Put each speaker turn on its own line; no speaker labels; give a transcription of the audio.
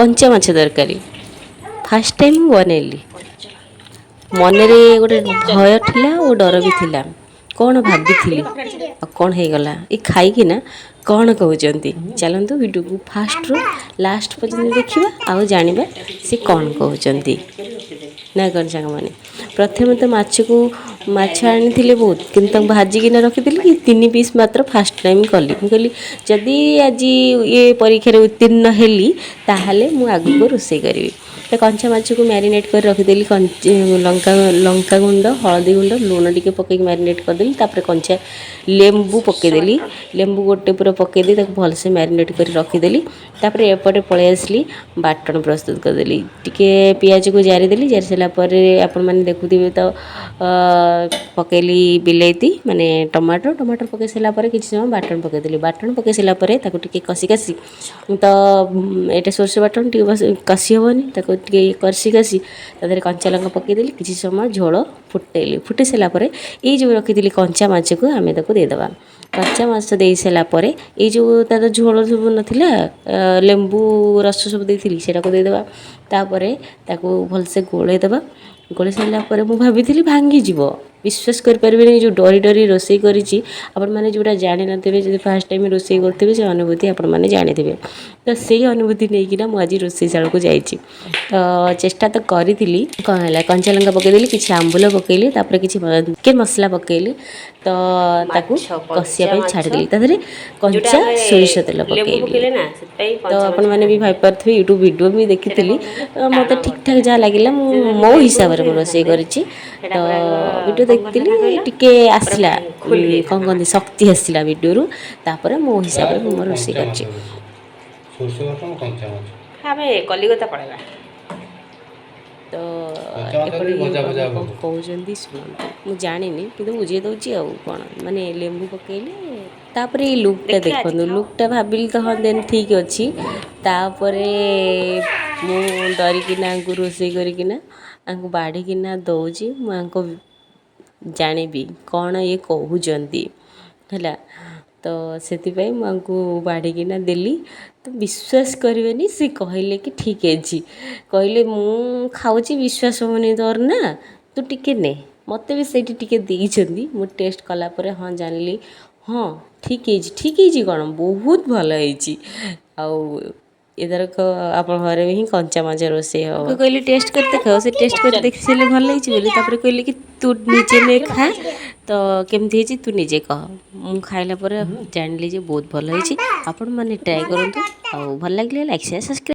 कंचा माछ तरकारी फास्ट टाइम बनैली मनरे गोटे भय थिला और डर भी थिला कौन भाभी कौन हो गला ये खाई ना कौन कहते चलतु वीडियो को फास्ट रू लास्ट पर्यटन देखा आउ जाना सी कौन कहते ना कौन सांग मैंने प्रथम तो माछ को माछ आनी बहुत कि भाजिकिना रखी कि 3 पीस मात्र फास्ट टाइम कली मुझे जदि आज ये परीक्षा उत्तीर्ण हेली ताहले मु आगु को रोसे करी तो कंचा माछ को मैरिनेट कर रखीदेली लंका लंका गुंड हलदी गुंड लुण टी पकई मैरिनेट करदेली तापर कंचा लेंबू पकईदेली लेंबू गोटे पूरा पकईदी भलसे मैरिनेट कर रखीदेली तापर एपटे पलि आसली बाटन प्रस्तुत करदेली टिके पियाज को जारीदेली जारी सारापर आपण मैंने देखुवे तो पकईली बिलेती माने टमाटर टमाटर पकई सारापर किसी समय बाटन पकईदेली बाटन पकई सारापर टे कषि कासी तो ये सोरष बाटन टे कषि हेनी टे कषि कासी तादेह कंचा लंका पकईदेली किसी समय झोल फुटेली फुटे सारापर ये जो रखी कंचा माछ को आम देदेबा कंचा माछ दे सारापर ये जो तार झोल सब नाला लेंबू रस सब देती से देदेबा तापर ताको भलसे गोलेदेबा गोले सारापर मुझे भाभी भांगीज विश्वास करें जो डरी डरी रोसे मैंने जोटा जानी नथिबे जो फास्ट टाइम रोसे करते से अनुभूति आपण मैंने जानी तो से अनुभूति नहीं मुझे रोसे शाला को जाइए तो चेष्टा तो करी कौन है कंचा लंका पकईदेली किसी आंबुल पकईली किसी चिकेन मसला पकईली तो कषिया छाड़देली तादेह कंचा सोरिष तेल पकईली तो आपण मैंने भी भाई पारे यूट्यूब वीडियो भी देखी मत ठीक ठाक जहाँ लगे मो हिसाब से रोसे कर वीडियो देखी टिके आसला कौन कहते शक्ति आसला वीडियो तापर मो हिसाब से मोर रोसे कर कलिकता पड़ेगा तो कहते शुणु मुझे जानी कि बुझे दूसरी आउ कौन माने लेंबू पकईले तापर ये लुकटा देखो लुकटा भाविली तो हाँ देन ठीक अच्छी तापर मु डरिकिना रोसे करना बाढ़िकिना दौची मुझे जानिबी कौन ये कहते है तो से बाढ़िकिना देली तो विश्वास करेनि सी कहले कि ठीक है कहले मु खाऊची विश्वास होनी तोर ना तू टिके ने मत भी से देती मु टेस्ट कलापर हाँ जानिली हाँ ठीक है कौन बहुत भल आउ एथरक आप घरे ही कंचा माछ रोसे हम कहली टेस्ट कर देख से टेस्ट कर देख सारे भल लगे कहले कि तू निजे ने खा तो केमती तू निजे कह मु खाइला जानिली बहुत भल आपण मैंने ट्राए करूँ भल लगे लाइक शेयर सब्सक्राइब।